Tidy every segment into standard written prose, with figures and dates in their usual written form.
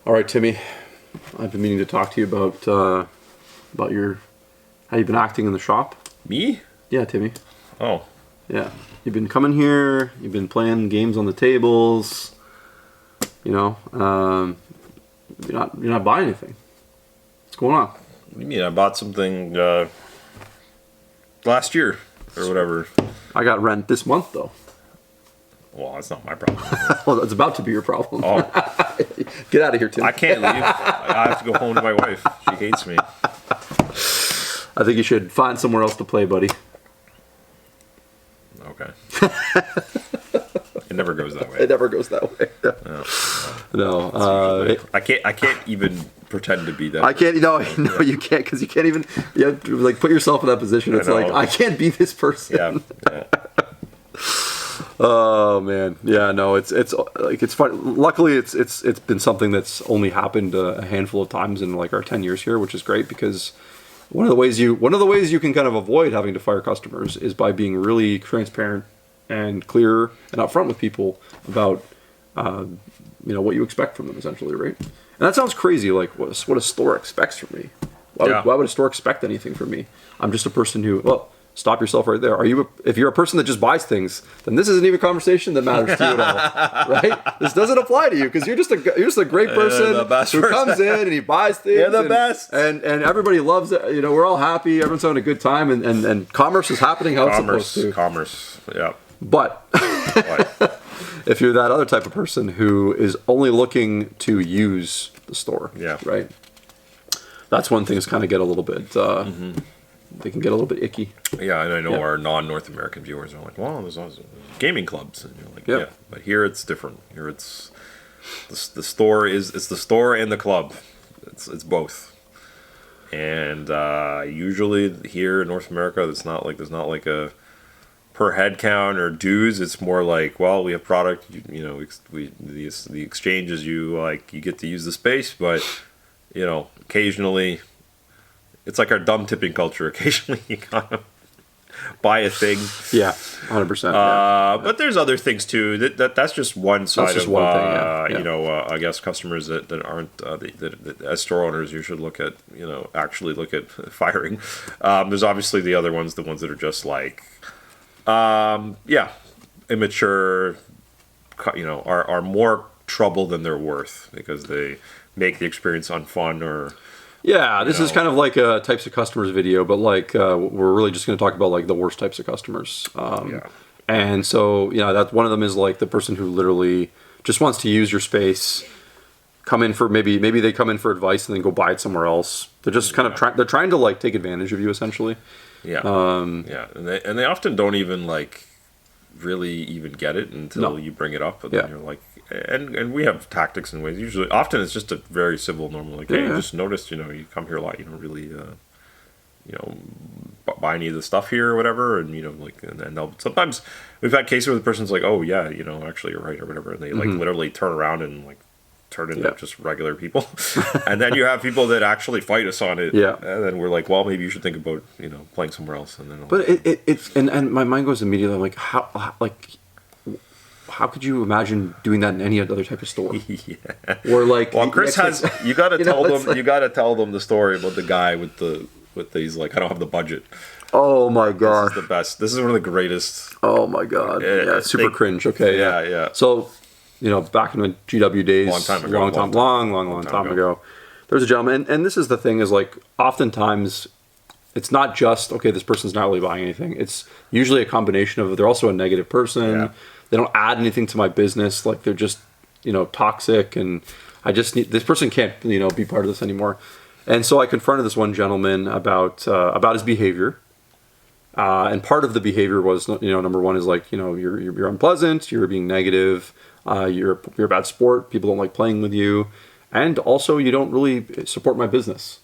All right, Timmy. I've been meaning to talk to you about your how you've been acting in the shop. Me? Yeah, Timmy. Oh. Yeah. You've been coming here. You've been playing games on the tables. You know, you're not buying anything. What's going on? What do you mean? I bought something last year or whatever. I got rent this month though. Well, that's not my problem. Well, it's about to be your problem. Oh. Get out of here, Tim. I can't leave. I have to go home to my wife. She hates me. I think you should find somewhere else to play, buddy. Okay. It never goes that way. It never goes that way. No. I can't even pretend to be that. I can't. No, you can't, because you can't even. You have to, like, put yourself in that position. It's like, I can't be this person. Yeah. Oh man, yeah, no, it's like it's fun. Luckily, it's been something that's only happened a handful of times in like our 10 years here, which is great because one of the ways you can kind of avoid having to fire customers is by being really transparent and clear and upfront with people about what you expect from them, essentially, right? And that sounds crazy, like what a store expects from me. Why would a store expect anything from me? I'm just a person who stop yourself right there. If you're a person that just buys things, then this isn't even a conversation that matters to you at all, right? This doesn't apply to you because you're just a great person who comes in and he buys things. You're the best, and everybody loves it. You know, we're all happy. Everyone's having a good time, and commerce is happening how it's supposed to. Commerce, yeah. But if you're that other type of person who is only looking to use the store, right? That's when things kind of get a little bit. They can get a little bit icky. Yeah, and I know our non-North American viewers are like, well, there's also gaming clubs. And you're like, yeah. But here it's different. Here it's the store it's the store and the club. It's both. And usually here in North America, there's not like a per head count or dues. It's more like, well, we have product. The exchange is you get to use the space, but occasionally. It's like our dumb tipping culture. Occasionally, you kind of buy a thing. Yeah, 100%. But there's other things too. That's just one side that's just of one thing, I guess customers that aren't that as store owners, you should look at actually look at firing. There's obviously the other ones, the ones that are just like immature. Are more trouble than they're worth because they make the experience unfun or. Yeah, this is kind of like a types of customers video, but like we're really just going to talk about like the worst types of customers. And so that one of them is like the person who literally just wants to use your space, come in for maybe they come in for advice and then go buy it somewhere else. They're just kind of trying to like take advantage of you essentially. Yeah. And they often don't even like really even get it until you bring it up, and then you're like. And we have tactics and ways. Often it's just a very civil, normal. Like, hey, I just noticed, you come here a lot. You don't really, buy any of the stuff here or whatever. And and they'll sometimes we've had cases where the person's like, oh yeah, actually you're right or whatever, and they like literally turn around and like turn into just regular people. And then you have people that actually fight us on it. Yeah. And then we're like, well, maybe you should think about playing somewhere else. And then it's and my mind goes immediately like how could you imagine doing that in any other type of store? Or like, well, Chris has. You got to tell them. Like, you got to tell them the story about the guy with these like I don't have the budget. Oh my god, this is the best. This is one of the greatest. Oh my god, super cringe. Okay, yeah. So, back in the GW days, long time ago, there was a gentleman, and this is the thing is like oftentimes. It's not just this person's not really buying anything. It's usually a combination of they're also a negative person. Yeah. They don't add anything to my business. Like they're just, toxic, and I just need this person can't, be part of this anymore. And so I confronted this one gentleman about his behavior. And part of the behavior was, number one is like, you're unpleasant, you're being negative, you're a bad sport, people don't like playing with you, and also you don't really support my business.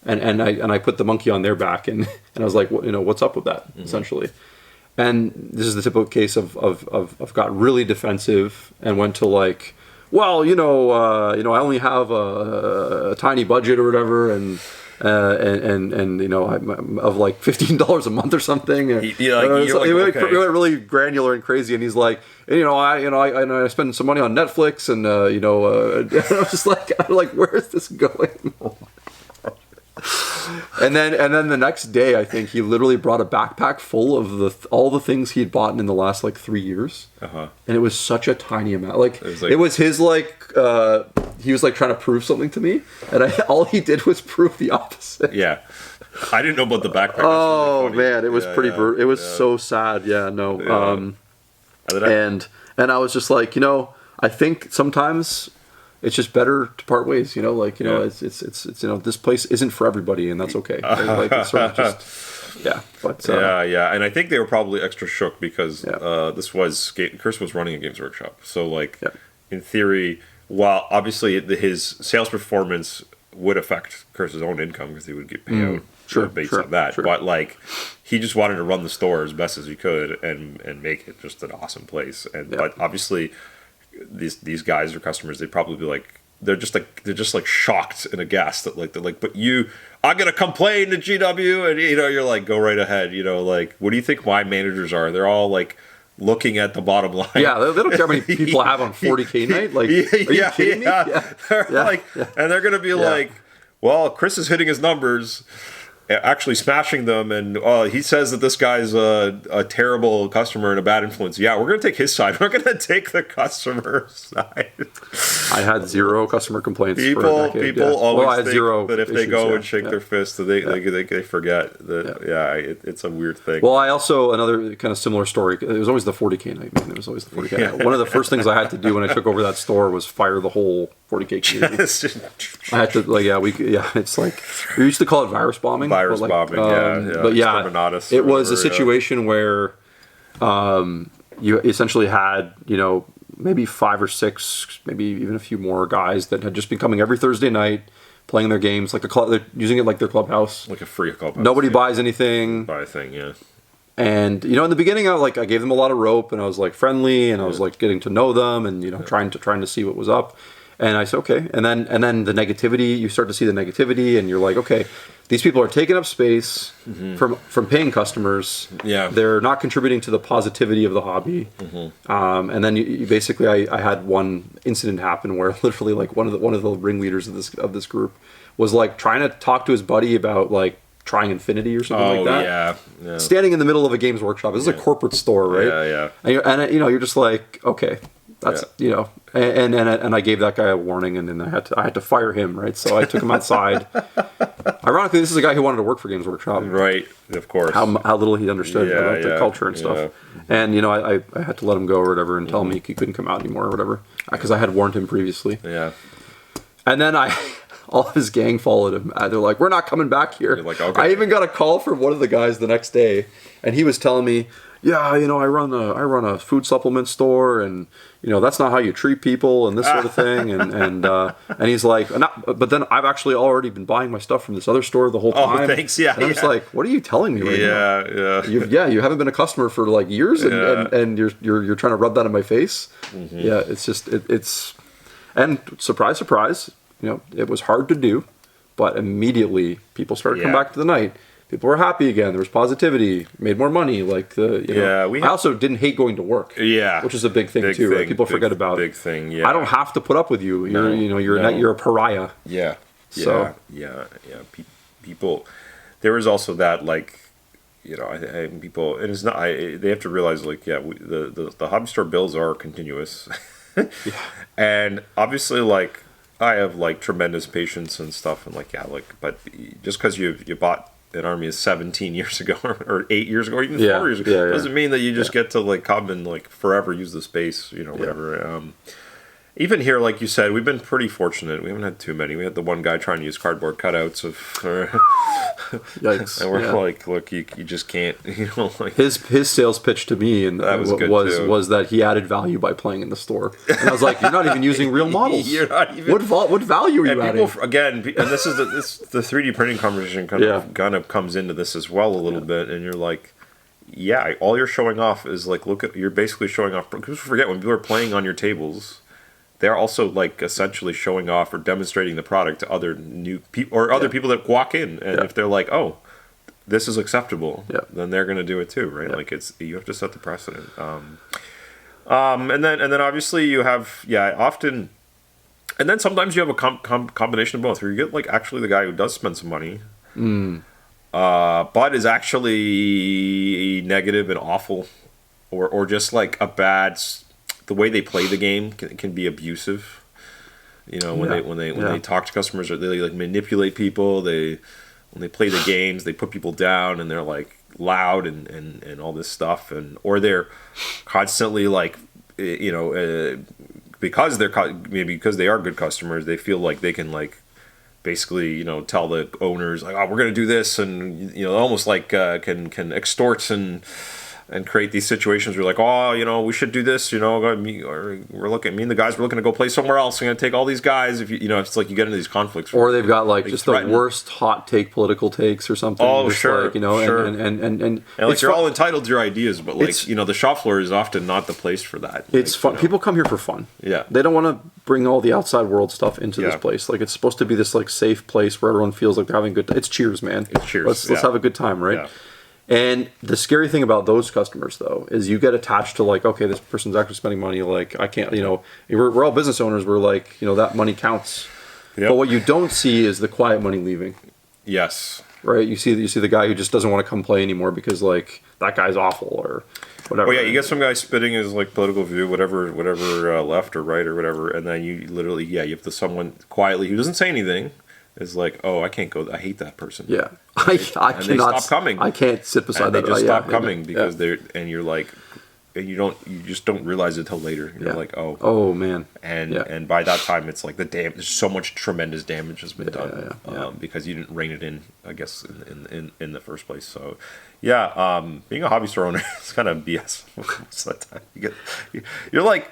And I put the monkey on their back, and I was like, what's up with that, essentially. And this is the typical case of got really defensive and went to like, well, I only have a tiny budget or whatever, and and you know, of like $15 a month or something. He went really granular and crazy, and he's like, and, I spend some money on Netflix, and I was just like, where is this going? And then the next day, I think he literally brought a backpack full of all the things he had bought in the last like 3 years, and it was such a tiny amount. It was his he was like trying to prove something to me, and all he did was prove the opposite. Yeah, I didn't know about the backpack. Oh really man, it was pretty brutal. It was so sad. Yeah, no. Yeah. And I was just like, I think sometimes it's just better to part ways, it's this place isn't for everybody, and that's okay. Like, it's sort of just, yeah. But and I think they were probably extra shook because Chris was running a Games Workshop, so in theory, while obviously his sales performance would affect Chris's own income because he would get paid out based on that, but he just wanted to run the store as best as he could and make it just an awesome place, but obviously. These guys or customers, they'd probably be like, they're just shocked and aghast that they're like, but I'm gonna complain to GW, and you're like, go right ahead, what do you think my managers are? They're all like looking at the bottom line. Yeah, they don't care how many people I have on 40K night. Like, are you kidding me? Yeah. And they're gonna be like, well, Chris is hitting his numbers. Actually smashing them, and he says that this guy's a terrible customer and a bad influence. Yeah, we're going to take his side. We're going to take the customer side. I had zero customer complaints. People always think that if they go and shake their fist, they forget that. It's a weird thing. Well, I also another kind of similar story. It was always the 40K night, man. It was always the 40K night. One of the first things I had to do when I took over that store was fire the whole 40K community. I had to it's like we used to call it virus bombing. But it was a situation where you essentially had maybe 5 or 6, maybe even a few more guys that had just been coming every Thursday night, playing their games they're using it like their clubhouse, like a free clubhouse. Nobody buys anything. Buy a thing, yeah. And in the beginning, I gave them a lot of rope, and I was friendly, and I was getting to know them, and trying to see what was up. And I said, okay. And then the negativity, you start to see the negativity, and you're like, okay, these people are taking up space from paying customers. Yeah. They're not contributing to the positivity of the hobby. And then you basically, I had one incident happen where literally one of the ringleaders of this group was trying to talk to his buddy about trying Infinity or something like that. Yeah. Standing in the middle of a games workshop. This is a corporate store, right? Yeah. And you're just like, okay. That's and I gave that guy a warning, and then I had to fire him, right? So I took him outside. Ironically, this is a guy who wanted to work for Games Workshop, right? Of course. How little he understood about the culture and stuff. And I had to let him go or whatever, and tell him he couldn't come out anymore or whatever, because I had warned him previously. Yeah. And then all of his gang followed him. They're like, "We're not coming back here." You're like, okay. I even got a call from one of the guys the next day, and he was telling me, "Yeah, I run a food supplement store, and that's not how you treat people, and this sort of thing." And he's like, "But then I've actually already been buying my stuff from this other store the whole time." Oh, thanks. Yeah. And I'm just like, "What are you telling me right now?" Yeah. You haven't been a customer for years, and you're trying to rub that in my face. Yeah, it's just it's, and surprise, surprise. It was hard to do, but immediately people started coming back to the night. People were happy again. There was positivity. Made more money. I also didn't hate going to work. Yeah, which is a big thing too. Right? People forget about. Big thing. Yeah, I don't have to put up with you. You're a pariah. Yeah. So People. There was also that people, and it's not. They have to realize the hobby store bills are continuous, and obviously I have tremendous patience and stuff, and but just because you bought an army 17 years ago or 8 years ago or even 4 years ago doesn't mean that you just get to come and forever use the space, whatever. Even here, like you said, we've been pretty fortunate. We haven't had too many. We had the one guy trying to use cardboard cutouts of. Yikes! And we're like, look, you just can't. His sales pitch to me and that was that he added value by playing in the store. And I was like, you're not even using real models. You're not even. What value are you adding? Again, and this is the 3D printing conversation kind of comes into this as well a little bit, and you're like. Yeah, all you're showing off is you're basically showing off. Because forget when people are playing on your tables. they're also like essentially showing off or demonstrating the product to other new people or other people that walk in, and if they're like, oh, this is acceptable, then they're going to do it too, right? Like you have to set the precedent. And then obviously you have often, and then sometimes you have a combination of both, where you get like actually the guy who does spend some money, but is actually negative and awful, or just like a bad. The way they play the game can be abusive. You know, when they talk to customers, or they like manipulate people. When they play the games, they put people down, and they're like loud and all this stuff, or they're constantly like, you know, because they are good customers, they feel like they can like basically, you know, tell the owners like, oh, we're gonna do this, and you know, almost like can extort and create these situations where you're like, oh, you know, we should do this, you know, me and the guys, we're looking to go play somewhere else. We're going to take all these guys. If you know, it's like you get into these conflicts. Or they've got like just the worst hot take political takes or something. Oh, just sure. Like, you know, sure. And like you're all entitled to your ideas, but like, you know, the shop floor is often not the place for that. It's like, fun. You know. People come here for fun. Yeah. They don't want to bring all the outside world stuff into this place. Like, it's supposed to be this like safe place where everyone feels like they're having a good time. It's cheers, man. It's cheers. Let's have a good time, right? Yeah. And the scary thing about those customers, though, is you get attached to like, okay, this person's actually spending money. Like, I can't, you know, we're all business owners. We're like, you know, that money counts. Yep. But what you don't see is the quiet money leaving. Yes. Right. You see the guy who just doesn't want to come play anymore because like that guy's awful or whatever. Well, yeah, you get some guy spitting his like political view, whatever, left or right or whatever, and then you literally, you have to someone quietly who doesn't say anything. Is like, oh, I can't go. I hate that person. Yeah, I cannot. They stop coming. I can't sit beside and that. They just stop coming because they're, and you're like, and you just don't realize it till later. You're like, oh man, and by that time it's like there's so much tremendous damage has been done because you didn't rein it in, I guess, in the first place. So being a hobby store owner is kind of BS most of the time. You're like,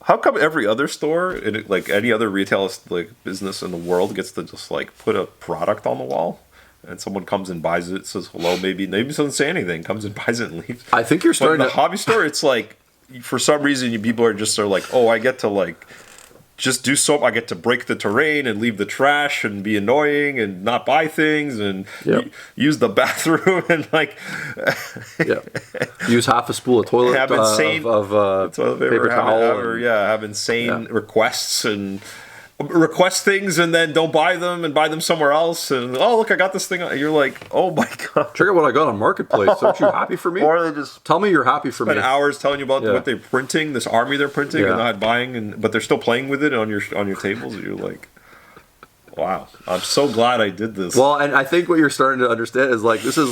how come every other store, like any other retail like business in the world, gets to just like put a product on the wall, and someone comes and buys it, says hello, maybe doesn't say anything, comes and buys it and leaves? I think you're starting. But in the hobby store, it's like for some reason people are like, oh, I get to like just do so. I get to break the terrain and leave the trash and be annoying and not buy things and use the bathroom and like use half a spool of toilet have insane paper towel. Have insane requests and request things and then don't buy them and buy them somewhere else and oh look, I got this thing. You're like, oh my god, check out what I got on Marketplace. Aren't you happy for me? Or they just tell me you're happy for me. Spend hours telling you about what they're printing, this army they're printing and not buying, but they're still playing with it on your tables. And you're like, wow, I'm so glad I did this. Well, and I think what you're starting to understand is like this is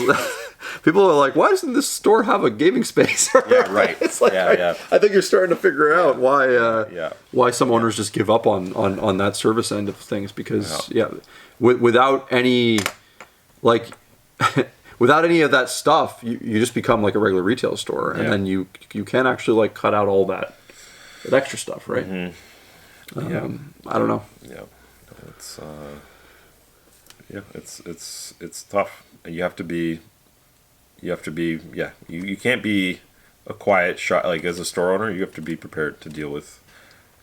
people are like, why doesn't this store have a gaming space? Yeah, right. It's like I think you're starting to figure out why some owners just give up on that service end of things because without any like without any of that stuff, you just become like a regular retail store, and then you can actually like cut out all that extra stuff, right? Mm-hmm. I don't know. It's tough. You have to be you can't be a quiet shot like as a store owner. You have to be prepared to deal with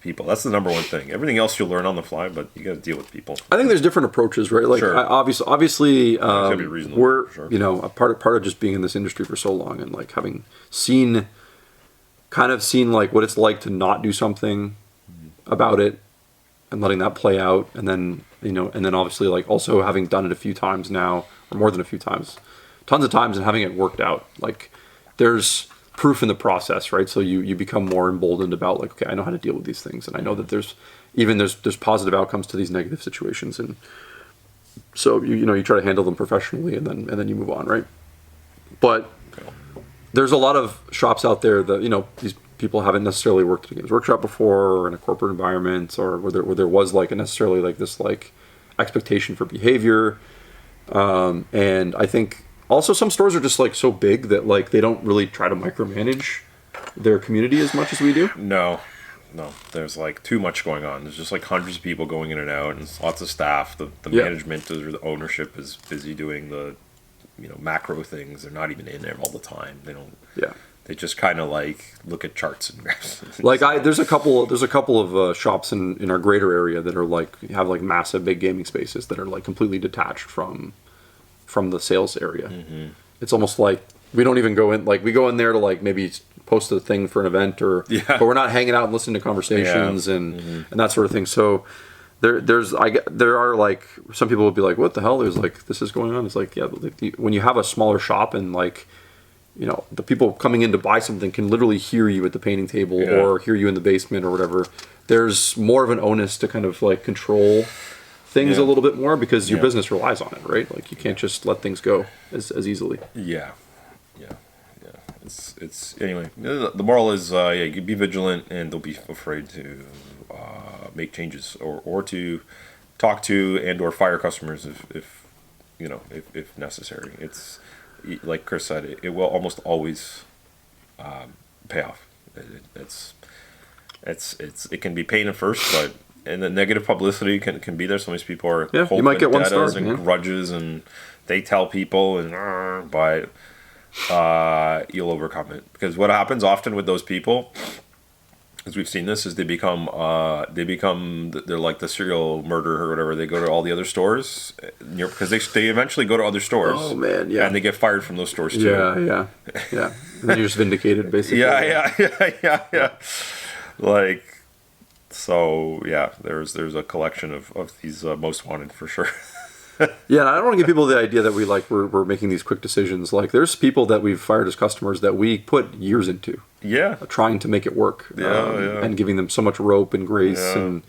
people. That's the number one thing. Everything else you'll learn on the fly, but you got to deal with people. I think there's different approaches, right? Like obviously we're you know a part of just being in this industry for so long and like having seen like what it's like to not do something about it and letting that play out, and then obviously like also having done it a few times now, or more than a few times, tons of times, and having it worked out. Like there's proof in the process, right? So you become more emboldened about like, okay, I know how to deal with these things, and I know that there's positive outcomes to these negative situations, and so you try to handle them professionally, and then you move on, right? But there's a lot of shops out there that these people haven't necessarily worked at a Games Workshop before, or in a corporate environment, or where there was like necessarily like this like expectation for behavior, and I think also some stores are just like so big that like they don't really try to micromanage their community as much as we do. No, there's like too much going on. There's just like hundreds of people going in and out, and lots of staff. The management or the ownership is busy doing the macro things. They're not even in there all the time. They don't. They just kind of like look at charts and graphs. Like there's a couple of shops in our greater area that are like have like massive big gaming spaces that are like completely detached from the sales area. Mm-hmm. It's almost like we don't even go in, like we go in there to like maybe post a thing for an event but we're not hanging out and listening to conversations and that sort of thing. So there are like some people will be like, what the hell? There's like this is going on. It's like when you have a smaller shop and like, you know, the people coming in to buy something can literally hear you at the painting table or hear you in the basement or whatever. There's more of an onus to kind of like control things a little bit more because your business relies on it, right? Like you can't just let things go as easily. Yeah. It's anyway. The moral is, you be vigilant and don't be afraid to make changes or to talk to and or fire customers if necessary. It's like Chris said, it will almost always pay off. It can be pain at first, and the negative publicity can be there. Some of these people are you might get one star and grudges, and they tell people, but you'll overcome it, because what happens often with those people, as we've seen this, is they're like the serial murderer or whatever. They go to all the other stores because they eventually go to other stores. Oh man, yeah, and they get fired from those stores too. Yeah. And then you're just vindicated, basically. Yeah. Like, so yeah, there's a collection of these most wanted for sure. Yeah, and I don't want to give people the idea that we're making these quick decisions. Like, there's people that we've fired as customers that we put years into. Yeah. Trying to make it work. And giving them so much rope and grace. Yeah.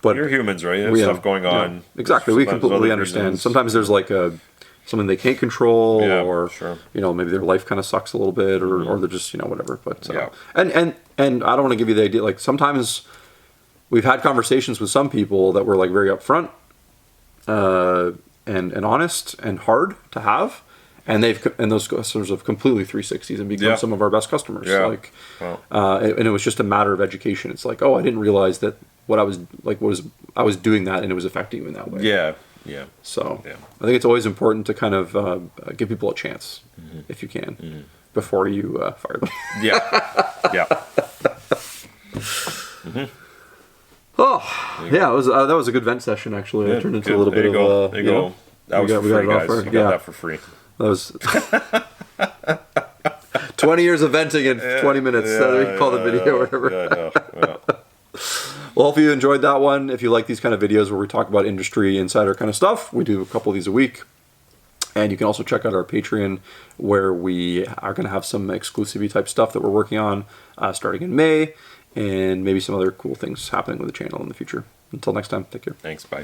But you're humans, right? There's stuff going on. Yeah, exactly. We completely understand. Reasons. Sometimes there's like something they can't control, or maybe their life kind of sucks a little bit, or they're just whatever. But and I don't want to give you the idea. Like, sometimes we've had conversations with some people that were like very upfront. And honest and hard to have, and those customers have completely 360s and become some of our best customers. Yeah. Like, and it was just a matter of education. It's like, oh, I didn't realize that I was doing that, and it was affecting you in that way. Yeah. So I think it's always important to kind of give people a chance if you can before you fire them. Yeah. Oh, yeah, that was a good vent session, actually. It turned into a little bit of... There you go. That was for free, guys. You got that for free. That was 20 years of venting in 20 minutes. We can call the video or whatever. Yeah. Well, hope you enjoyed that one. If you like these kind of videos where we talk about industry insider kind of stuff, we do a couple of these a week. And you can also check out our Patreon, where we are going to have some exclusivity type stuff that we're working on starting in May. And maybe some other cool things happening with the channel in the future. Until next time, take care. Thanks, bye.